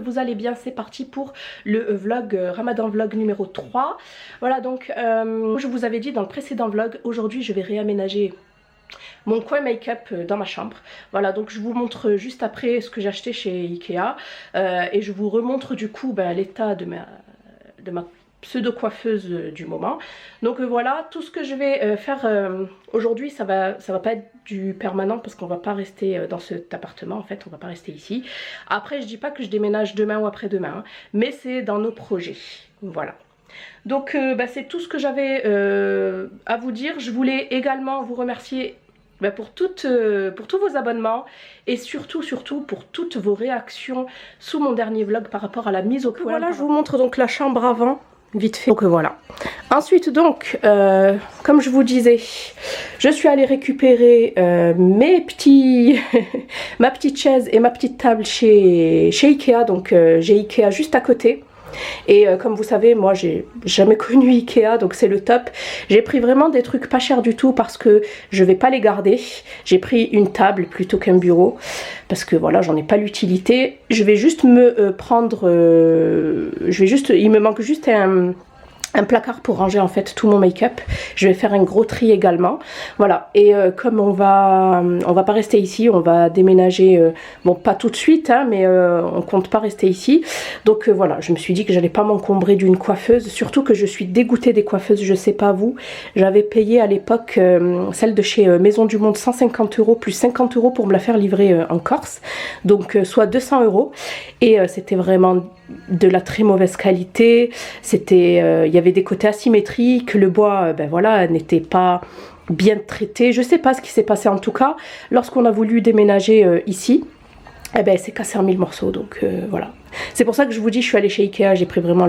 vous allez bien. C'est parti pour le vlog, Ramadan vlog numéro 3. Voilà, donc je vous avais dit dans le précédent vlog, aujourd'hui je vais réaménager mon coin make-up dans ma chambre. Voilà, donc je vous montre juste après ce que j'ai acheté chez Ikea et je vous remontre du coup l'état de ma pseudo coiffeuse du moment. Donc voilà, tout ce que je vais faire aujourd'hui, ça va pas être du permanent parce qu'on va pas rester dans cet appartement, en fait on va pas rester ici. Après je dis pas que je déménage demain ou après-demain, hein, mais c'est dans nos projets. Voilà. Donc c'est tout ce que j'avais à vous dire. Je voulais également vous remercier pour tous vos abonnements et surtout pour toutes vos réactions sous mon dernier vlog par rapport à la mise au point. Voilà, je vous montre donc la chambre avant, vite fait. Donc voilà. Ensuite donc, comme je vous disais, je suis allée récupérer ma petite chaise et ma petite table chez Ikea. Donc j'ai Ikea juste à côté. Et comme vous savez, moi j'ai jamais connu Ikea, donc c'est le top. J'ai pris vraiment des trucs pas chers du tout parce que je vais pas les garder. J'ai pris une table plutôt qu'un bureau parce que voilà, j'en ai pas l'utilité. Je vais juste me prendre, il me manque juste un placard pour ranger en fait tout mon make-up. Je vais faire un gros tri également. Voilà, et comme on va pas rester ici, on va déménager, bon pas tout de suite, hein, mais on compte pas rester ici. Donc voilà, je me suis dit que j'allais pas m'encombrer d'une coiffeuse, surtout que je suis dégoûtée des coiffeuses, je sais pas vous. J'avais payé à l'époque celle de chez Maison du Monde 150 € plus 50 € pour me la faire livrer en Corse. Donc soit 200 €. Et c'était vraiment de la très mauvaise qualité. C'était, il y avait des côtés asymétriques, le bois voilà, n'était pas bien traité. Je sais pas ce qui s'est passé en tout cas. Lorsqu'on a voulu déménager ici, c'est cassé en 1000 morceaux. Donc voilà. C'est pour ça que je vous dis, je suis allée chez Ikea, j'ai pris vraiment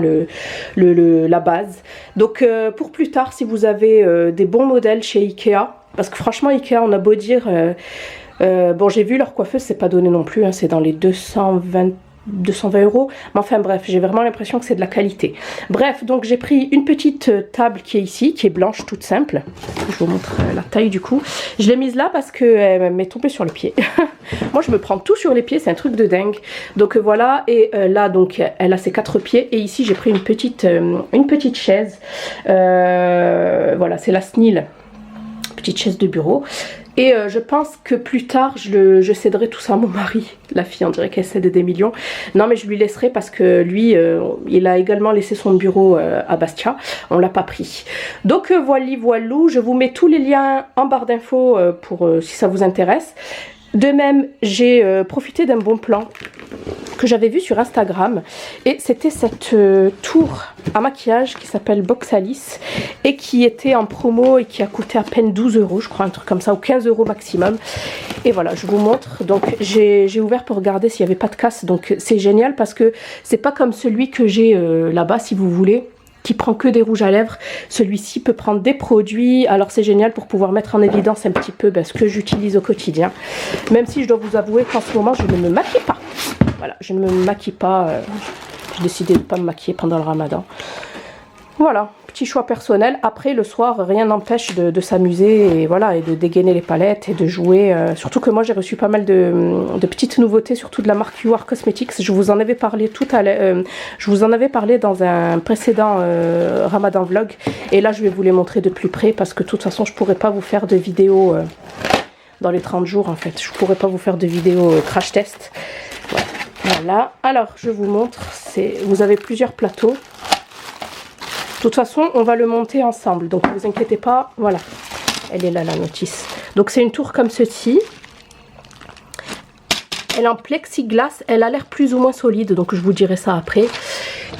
la base. Donc pour plus tard, si vous avez des bons modèles chez Ikea, parce que franchement Ikea, on a beau dire, bon j'ai vu leur coiffeuse, c'est pas donné non plus, hein, c'est dans les 220 €, mais enfin bref, j'ai vraiment l'impression que c'est de la qualité. Bref, donc j'ai pris une petite table qui est ici, qui est blanche, toute simple. Je vous montre la taille du coup. Je l'ai mise là parce qu'elle m'est tombée sur le pied. Moi je me prends tout sur les pieds, c'est un truc de dingue. Donc voilà, et là donc elle a ses 4 pieds, et ici j'ai pris une petite chaise. Voilà, c'est la Snil, petite chaise de bureau. Et je pense que plus tard, je céderai tout ça à mon mari. La fille, on dirait qu'elle cède des millions. Non, mais je lui laisserai parce que lui, il a également laissé son bureau à Bastia. On l'a pas pris. Donc voilou, je vous mets tous les liens en barre d'infos pour si ça vous intéresse. De même, j'ai profité d'un bon plan que j'avais vu sur Instagram, et c'était cette tour à maquillage qui s'appelle Boxalis et qui était en promo et qui a coûté à peine 12 €, je crois, un truc comme ça, ou 15 € maximum. Et voilà, je vous montre. Donc j'ai ouvert pour regarder s'il n'y avait pas de casse. Donc c'est génial parce que c'est pas comme celui que j'ai là-bas, si vous voulez, qui prend que des rouges à lèvres. Celui-ci peut prendre des produits, alors c'est génial pour pouvoir mettre en évidence un petit peu ce que j'utilise au quotidien, même si je dois vous avouer qu'en ce moment je ne me maquille pas. Voilà, je ne me maquille pas, j'ai décidé de ne pas me maquiller pendant le ramadan. Voilà, petit choix personnel. Après le soir, rien n'empêche de s'amuser et voilà, et de dégainer les palettes et de jouer. Surtout que moi j'ai reçu pas mal de petites nouveautés, surtout de la marque UR Cosmetics. Je vous en avais parlé je vous en avais parlé dans un précédent Ramadan vlog. Et là je vais vous les montrer de plus près parce que de toute façon je pourrais pas vous faire de vidéo dans les 30 jours en fait. Je pourrais pas vous faire de vidéo crash test. Ouais. Voilà, alors je vous montre, vous avez plusieurs plateaux. De toute façon, on va le monter ensemble, donc ne vous inquiétez pas, voilà. Elle est là, la notice. Donc c'est une tour comme ceci. Elle est en plexiglas, elle a l'air plus ou moins solide, donc je vous dirai ça après.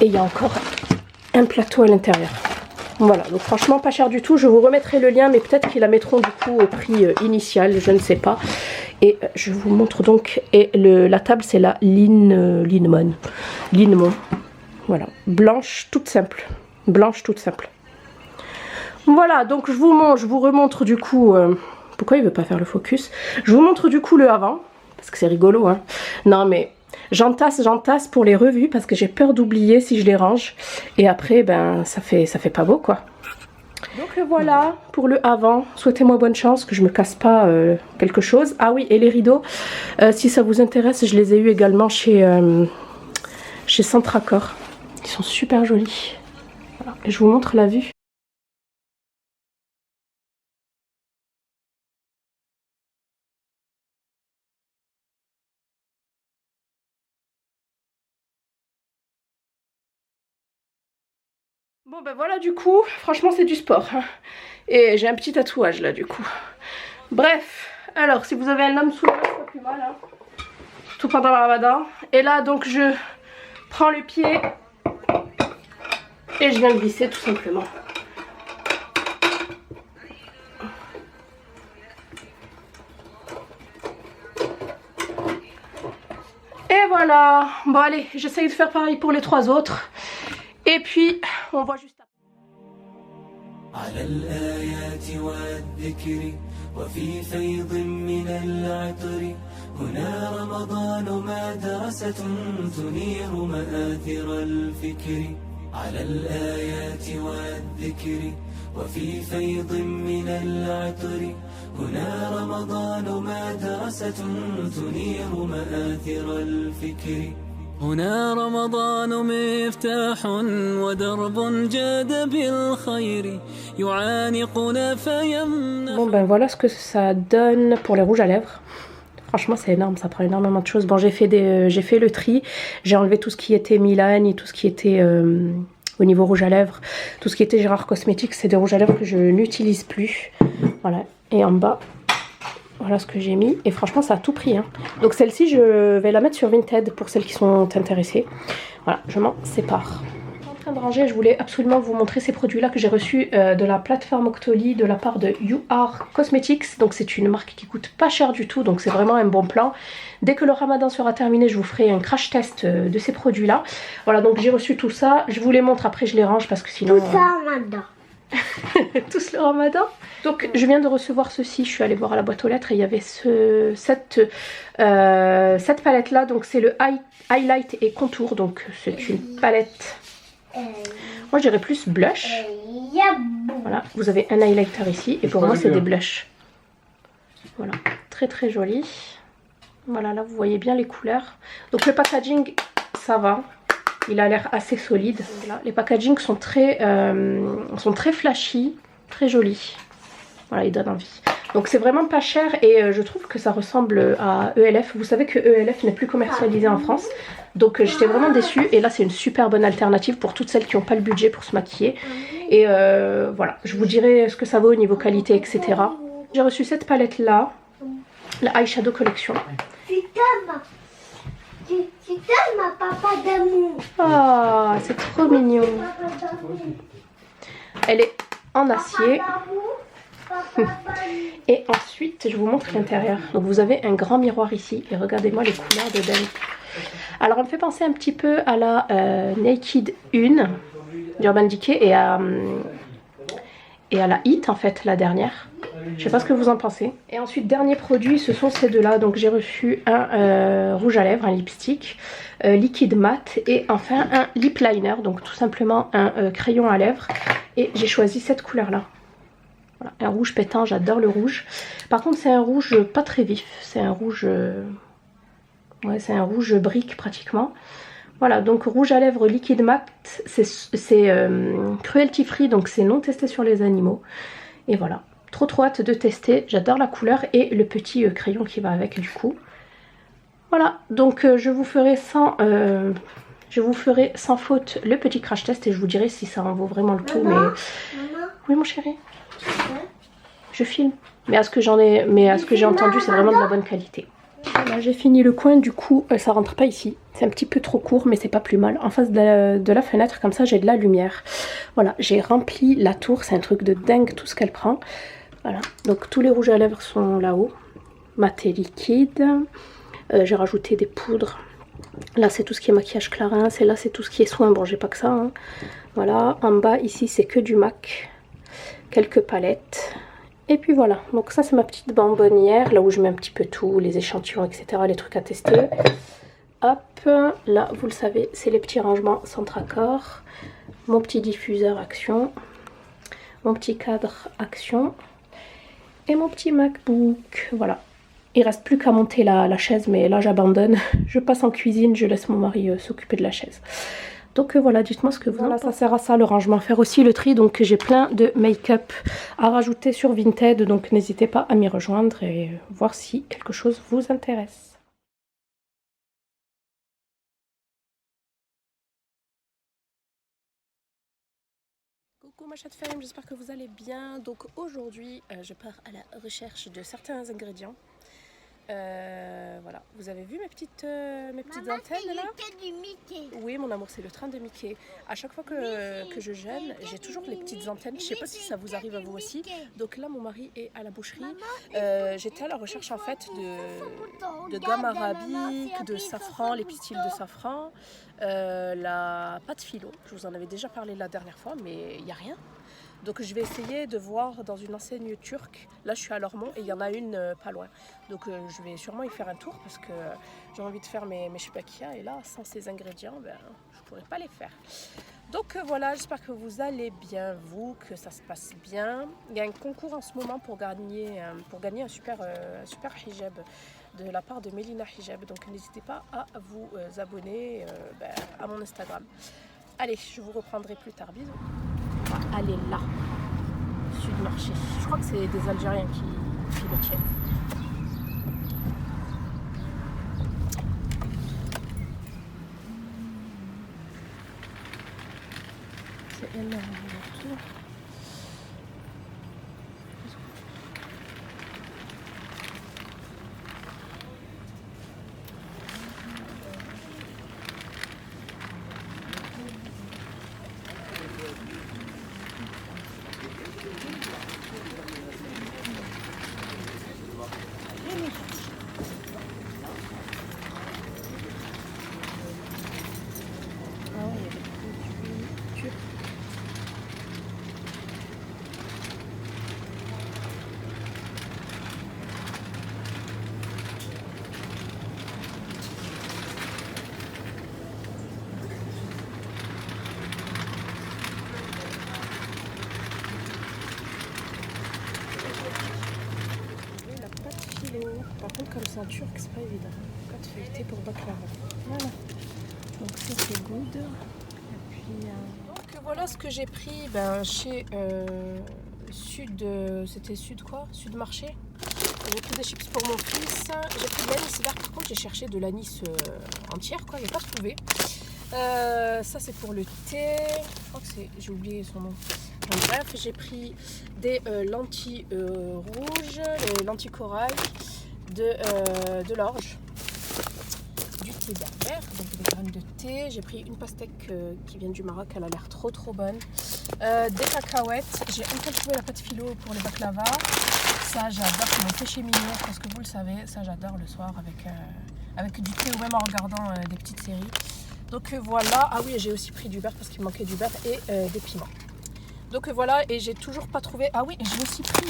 Et il y a encore un plateau à l'intérieur. Voilà, donc franchement pas cher du tout. Je vous remettrai le lien, mais peut-être qu'ils la mettront du coup au prix initial, je ne sais pas. Et je vous montre donc, et la table c'est la Linemon. Voilà, blanche toute simple. Blanche toute simple. Voilà, donc je vous remontre du coup, pourquoi il veut pas faire le focus? Je vous montre du coup le avant, parce que c'est rigolo, hein. Non mais j'entasse pour les revues parce que j'ai peur d'oublier si je les range. Et après, ça fait pas beau quoi. Donc voilà pour le avant. Souhaitez-moi bonne chance, que je me casse pas quelque chose. Ah oui, et les rideaux, si ça vous intéresse, je les ai eu également chez chez Centracor. Ils sont super jolis. Voilà. Et je vous montre la vue. Bon ben voilà, du coup, franchement c'est du sport. Hein. Et j'ai un petit tatouage là du coup. Bref, alors si vous avez un homme sous la main, c'est pas plus mal. Hein. Tout pendant le ramadan. Et là donc je prends le pied et je viens le glisser tout simplement. Et voilà. Bon allez, j'essaye de faire pareil pour les 3 autres. Et puis, on voit juste على الآيات والذكر وفي فيض من العطر هنا رمضان مدرسة تنير مآثر الفكر على الآيات والذكر وفي فيض من العطر هنا رمضان مدرسة تنير مآثر الفكر هنا رمضان مفتاح ودرب جاد بالخير يعانقنا فيمنح. Bon ben voilà ce que ça donne pour les rouges à lèvres. Franchement c'est énorme, ça prend énormément de choses. Bon j'ai fait le tri, j'ai enlevé tout ce qui était Milan et tout ce qui était au niveau rouge à lèvres. Tout ce qui était Gérard Cosmetics, c'est des rouges à lèvres que je n'utilise plus. Voilà, et en bas, voilà ce que j'ai mis. Et franchement ça a tout pris. Hein. Donc celle-ci je vais la mettre sur Vinted pour celles qui sont intéressées. Voilà, je m'en sépare. En train de ranger, je voulais absolument vous montrer ces produits là que j'ai reçus de la plateforme Octoly de la part de You Are Cosmetics. Donc c'est une marque qui coûte pas cher du tout, donc c'est vraiment un bon plan. Dès que le ramadan sera terminé, je vous ferai un crash test de ces produits là. Voilà, donc j'ai reçu tout ça, je vous les montre, après je les range parce que sinon... Tout ça ramadan. Tous le ramadan. Donc je viens de recevoir ceci, je suis allée voir à la boîte aux lettres et il y avait cette palette là, donc c'est le highlight et contour, donc c'est une palette, moi je dirais plus blush. Voilà, vous avez un highlighter ici et pour moi c'est des blushs. Voilà, très très joli. Voilà, là vous voyez bien les couleurs. Donc le packaging ça va, il a l'air assez solide. Là, les packagings sont très flashy, très jolis. Voilà, il donne envie. Donc c'est vraiment pas cher et je trouve que ça ressemble à ELF. Vous savez que ELF n'est plus commercialisé en France. Donc j'étais vraiment déçue. Et là c'est une super bonne alternative pour toutes celles qui n'ont pas le budget pour se maquiller. Et voilà, je vous dirai ce que ça vaut au niveau qualité, etc. J'ai reçu cette palette là, la Eyeshadow Collection. Tu t'aimes ma papa d'amour. Ah, c'est trop mignon. Elle est en acier. Et ensuite, je vous montre l'intérieur. Donc vous avez un grand miroir ici. Et regardez-moi les couleurs de dingue. Alors, elle me fait penser un petit peu à la Naked 1 d'Urban Decay et à la Hit, en fait, la dernière. Je sais pas ce que vous en pensez. Et ensuite, dernier produit, ce sont ces deux-là. Donc j'ai reçu un rouge à lèvres, un lipstick, liquide mat et enfin un lip liner. Donc tout simplement un crayon à lèvres. Et j'ai choisi cette couleur-là. Voilà, un rouge pétant, j'adore le rouge. Par contre, c'est un rouge pas très vif. C'est un rouge... ouais, c'est un rouge brique pratiquement. Voilà, donc rouge à lèvres liquide mat, c'est cruelty free, donc c'est non testé sur les animaux. Et voilà. Trop hâte de tester, j'adore la couleur et le petit crayon qui va avec du coup. Voilà, donc je vous ferai sans faute le petit crash test et je vous dirai si ça en vaut vraiment le coup. Maman, Mais oui mon chéri, je filme. Mais à ce que j'ai entendu, c'est vraiment de la bonne qualité. Voilà, j'ai fini le coin, du coup ça rentre pas ici. C'est un petit peu trop court mais c'est pas plus mal. En face de la fenêtre, comme ça j'ai de la lumière. Voilà, j'ai rempli la tour, c'est un truc de dingue tout ce qu'elle prend. Voilà, donc tous les rouges à lèvres sont là-haut, mat et liquide. J'ai rajouté des poudres. Là c'est tout ce qui est maquillage Clarins, et là c'est tout ce qui est soin. Bon, j'ai pas que ça. Hein. Voilà, en bas ici c'est que du MAC, quelques palettes. Et puis voilà, donc ça c'est ma petite bonbonnière, là où je mets un petit peu tout, les échantillons, etc., les trucs à tester. Hop, là vous le savez, c'est les petits rangements Centracor, mon petit diffuseur Action, mon petit cadre Action et mon petit MacBook. Voilà, Il reste plus qu'à monter la chaise, mais là j'abandonne. Je passe en cuisine, je laisse mon mari s'occuper de la chaise. Donc voilà, dites-moi ce que vous en pensez. Ça sert à ça le rangement, faire aussi le tri. Donc j'ai plein de make-up à rajouter sur Vinted, donc n'hésitez pas à m'y rejoindre et voir si quelque chose vous intéresse. Coucou ma chatte femme, j'espère que vous allez bien. Donc aujourd'hui je pars à la recherche de certains ingrédients. Voilà, vous avez vu mes petites antennes là? Du Mickey. Oui mon amour, c'est le train de Mickey. À chaque fois que je gêne, j'ai toujours les petites antennes. Je sais pas si ça vous arrive à vous aussi. Donc là mon mari est à la boucherie. J'étais à la recherche en fait de gamme arabique, de safran, les pistils de safran, la pâte philo. Je vous en avais déjà parlé la dernière fois, mais il n'y a rien. Donc je vais essayer de voir dans une enseigne turque. Là je suis à Lormont et il y en a une pas loin. Donc je vais sûrement y faire un tour parce que j'ai envie de faire mes choupakia. Et là sans ces ingrédients, ben, je ne pourrais pas les faire. Donc voilà, j'espère que vous allez bien, vous, que ça se passe bien. Il y a un concours en ce moment pour gagner un super hijab de la part de Mélina Hijab. Donc n'hésitez pas à vous abonner à mon Instagram. Allez, je vous reprendrai plus tard. Bisous. Allez là, sud marché. Je crois que c'est des Algériens qui le tiennent. C'est énorme. Par contre, comme c'est en turc, c'est pas évident. Pâte feuilletée pour baklava. Voilà. Donc ça c'est good. Et puis, donc voilà ce que j'ai pris chez c'était Sud quoi? Sud Marché. J'ai pris des chips pour mon fils. J'ai pris de l'anis vert. Par contre, j'ai cherché de l'anis entière quoi. J'ai pas trouvé. Ça c'est pour le thé. Je crois que j'ai oublié son nom. Donc, bref, j'ai pris des lentilles rouges, des lentilles corail, de l'orge, du thé vert, donc des graines de thé. J'ai pris une pastèque qui vient du Maroc, elle a l'air trop bonne. Des cacahuètes. J'ai enfin trouvé la pâte philo pour les baklava. Ça j'adore, c'est mon péché mignon parce que vous le savez, ça j'adore le soir avec du thé ou même en regardant des petites séries. Donc voilà, ah oui j'ai aussi pris du beurre parce qu'il me manquait du beurre et des piments. Donc voilà, et j'ai toujours pas trouvé. Ah oui, j'ai aussi pris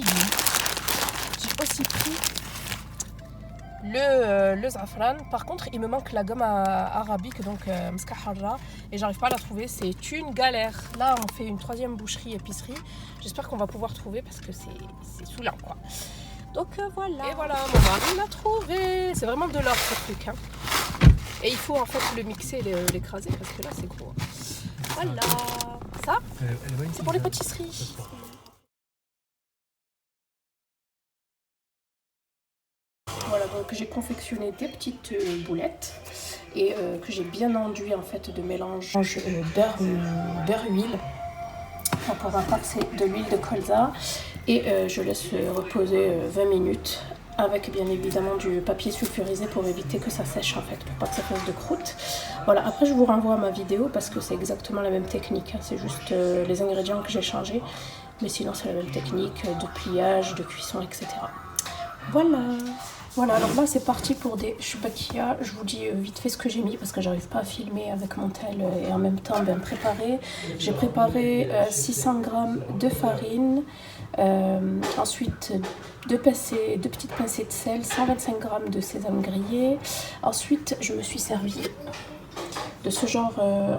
le zafran. Par contre, il me manque la gomme arabique, donc mskahara, et j'arrive pas à la trouver. C'est une galère. Là, on fait une troisième boucherie épicerie. J'espère qu'on va pouvoir trouver parce que c'est saoulant quoi. Donc voilà. Et voilà, mon mari l'a trouvé. C'est vraiment de l'or ce truc. Hein. Et il faut en fait le mixer et l'écraser parce que là c'est gros. Voilà. Ça, c'est pour les pâtisseries. Voilà, donc j'ai confectionné des petites boulettes et que j'ai bien enduit en fait de mélange beurre-huile. Pour ma part, c'est de l'huile de colza et je laisse reposer 20 minutes avec bien évidemment du papier sulfurisé pour éviter que ça sèche en fait, pour pas que ça fasse de croûte. Voilà, après je vous renvoie à ma vidéo parce que c'est exactement la même technique, hein. C'est juste les ingrédients que j'ai changés, mais sinon c'est la même technique de pliage, de cuisson, etc. Voilà, alors là c'est parti pour des choupakia. Je vous dis vite fait ce que j'ai mis parce que j'arrive pas à filmer avec mon tel et en même temps préparer. J'ai préparé 600 g de farine, ensuite deux petites pincées de sel, 125 g de sésame grillé. Ensuite je me suis servi de ce genre.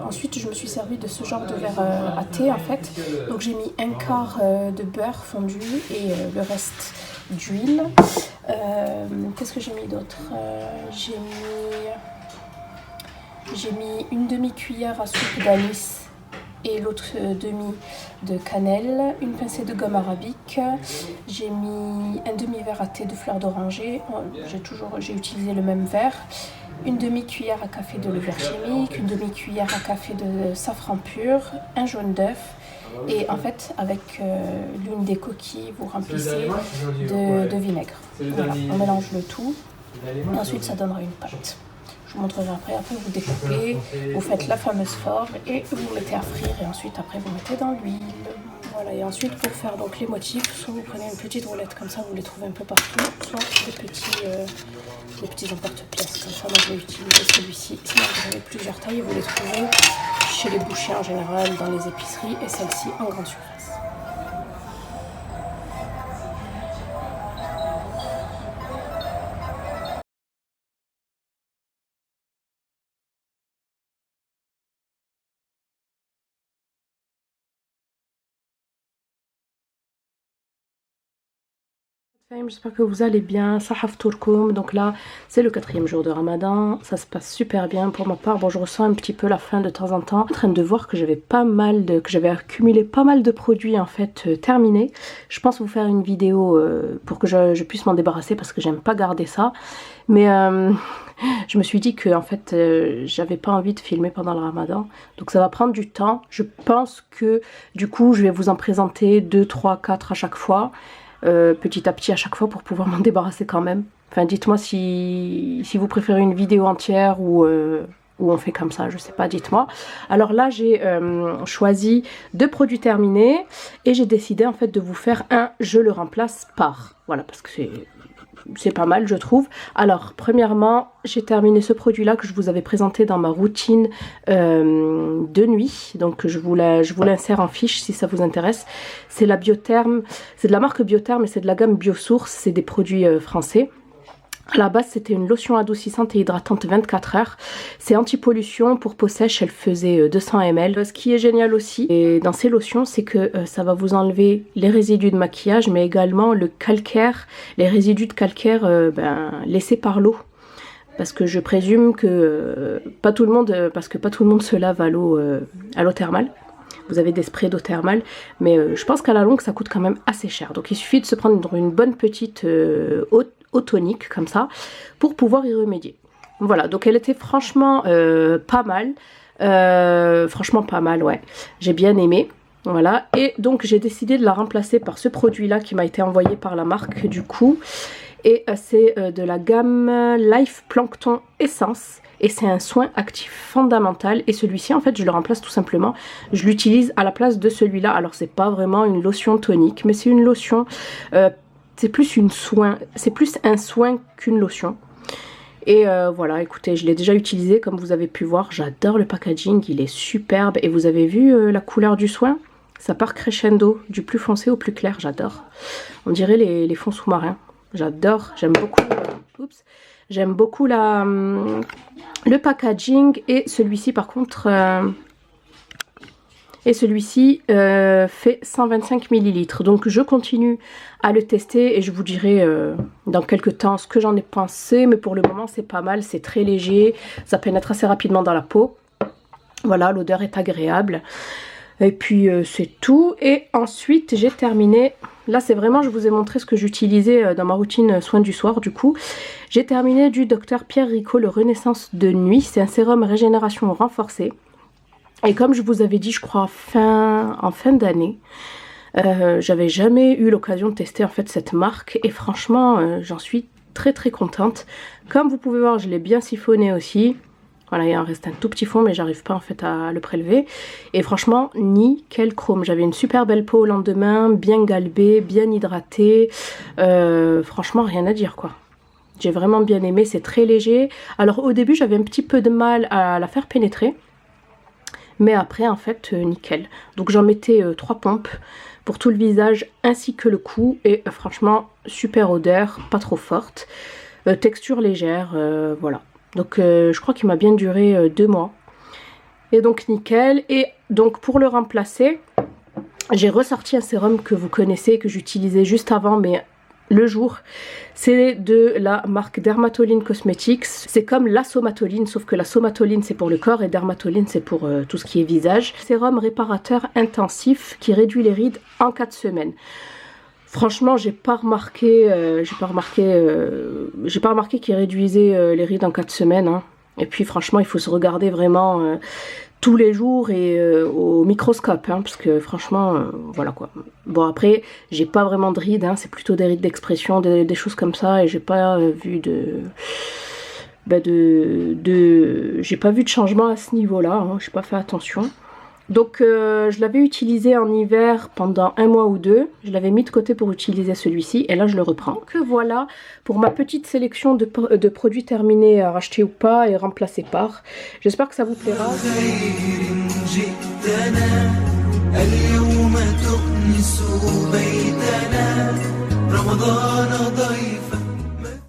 Ensuite, je me suis servi de ce genre de verre à thé en fait. Donc j'ai mis un quart de beurre fondu et le reste d'huile. Qu'est-ce que j'ai mis d'autre? J'ai mis une demi-cuillère à soupe d'anis et l'autre demi de cannelle, une pincée de gomme arabique, j'ai mis un demi-verre à thé de fleur d'oranger, j'ai utilisé le même verre, une demi-cuillère à café de levure chimique, une demi-cuillère à café de safran pur, un jaune d'œuf et en fait avec l'une des coquilles vous remplissez de vinaigre. Voilà, on mélange le tout et ensuite ça donnera une pâte. Je vous montrerai après vous découpez, vous faites la fameuse forme et vous mettez à frire et ensuite après vous mettez dans l'huile. Voilà, et ensuite pour faire donc les motifs, soit vous prenez une petite roulette comme ça, vous les trouvez un peu partout, soit des petits emporte-pièces comme ça. Moi je vais utiliser celui-ci, sinon vous avez plusieurs tailles, vous les trouvez chez les bouchers en général, dans les épiceries et celle-ci en grande surface. J'espère que vous allez bien, Sahaf Tourkoum. Donc là c'est le 4e jour de Ramadan, ça se passe super bien pour ma part. Bon, je ressens un petit peu la faim de temps en temps, en train de voir que j'avais accumulé pas mal de produits en fait terminés. Je pense vous faire une vidéo pour que je puisse m'en débarrasser parce que j'aime pas garder ça. Mais je me suis dit que en fait j'avais pas envie de filmer pendant le Ramadan, donc ça va prendre du temps. Je pense que du coup je vais vous en présenter 2, 3, 4 à chaque fois. Petit à petit à chaque fois pour pouvoir m'en débarrasser quand même. Enfin dites-moi si vous préférez une vidéo entière ou on fait comme ça, je sais pas, dites-moi. Alors là j'ai choisi 2 produits terminés et j'ai décidé en fait de vous faire je le remplace par. Voilà, parce que c'est pas mal je trouve. Alors premièrement j'ai terminé ce produit là que je vous avais présenté dans ma routine de nuit, donc je vous l'insère en fiche si ça vous intéresse. C'est la Biotherme, c'est de la marque Biotherme et c'est de la gamme Biosource, c'est des produits français. À la base c'était une lotion adoucissante et hydratante 24 heures, c'est anti-pollution pour peau sèche, elle faisait 200 ml. Ce qui est génial aussi et dans ces lotions c'est que ça va vous enlever les résidus de maquillage mais également le calcaire, les résidus de calcaire laissés par l'eau. Parce que je présume que pas tout le monde se lave à l'eau thermale. Vous avez des sprays d'eau thermale, mais je pense qu'à la longue ça coûte quand même assez cher. Donc il suffit de se prendre une bonne petite eau tonique comme ça pour pouvoir y remédier. Voilà, donc elle était franchement pas mal. Franchement pas mal, ouais. J'ai bien aimé. Voilà, et donc j'ai décidé de la remplacer par ce produit là qui m'a été envoyé par la marque du coup. Et c'est de la gamme Life Plankton Essence. Et c'est un soin actif fondamental. Et celui-ci en fait je le remplace tout simplement. Je l'utilise à la place de celui-là. Alors c'est pas vraiment une lotion tonique, mais c'est une lotion. C'est plus un soin qu'une lotion. Et voilà, écoutez, je l'ai déjà utilisé comme vous avez pu voir. J'adore le packaging, il est superbe. Et vous avez vu la couleur du soin? Ça part crescendo, du plus foncé au plus clair, j'adore. On dirait les fonds sous-marins. J'adore, j'aime beaucoup. Oups. J'aime beaucoup le packaging et celui-ci par contre fait 125 ml. Donc je continue à le tester et je vous dirai dans quelques temps ce que j'en ai pensé. Mais pour le moment c'est pas mal, c'est très léger, ça pénètre assez rapidement dans la peau. Voilà, l'odeur est agréable. Et puis c'est tout. Et ensuite j'ai terminé. Là c'est vraiment, je vous ai montré ce que j'utilisais dans ma routine soins du soir du coup. J'ai terminé du Dr Pierre Ricot, le Renaissance de nuit. C'est un sérum régénération renforcée. Et comme je vous avais dit, je crois en fin d'année, j'avais jamais eu l'occasion de tester en fait cette marque. Et franchement, j'en suis très très contente. Comme vous pouvez voir, je l'ai bien siphonné aussi. Voilà, il en reste un tout petit fond, mais j'arrive pas en fait à le prélever. Et franchement, nickel chrome. J'avais une super belle peau au lendemain, bien galbée, bien hydratée. Franchement, rien à dire quoi. J'ai vraiment bien aimé, c'est très léger. Alors au début, j'avais un petit peu de mal à la faire pénétrer. Mais après, en fait, nickel. Donc j'en mettais 3 pompes pour tout le visage ainsi que le cou. Et franchement, super odeur, pas trop forte. Texture légère, voilà. Donc je crois qu'il m'a bien duré 2 mois. Et donc nickel. Et donc pour le remplacer, j'ai ressorti un sérum que vous connaissez, que j'utilisais juste avant, mais le jour. C'est de la marque Dermatoline Cosmetics. C'est comme la somatoline, sauf que la somatoline c'est pour le corps et dermatoline c'est pour tout ce qui est visage. Sérum réparateur intensif qui réduit les rides en 4 semaines. Franchement, j'ai pas remarqué qu'il réduisait les rides en 4 semaines. Hein. Et puis franchement, il faut se regarder vraiment tous les jours et au microscope, hein, parce que franchement, voilà quoi. Bon après, j'ai pas vraiment de rides, hein, c'est plutôt des rides d'expression, des choses comme ça, et j'ai pas vu j'ai pas vu de changement à ce niveau-là, hein, j'ai pas fait attention. Donc je l'avais utilisé en hiver pendant 1 mois ou 2. Je l'avais mis de côté pour utiliser celui-ci et là je le reprends. Donc voilà pour ma petite sélection de produits terminés à racheter ou pas et remplacés par. J'espère que ça vous plaira.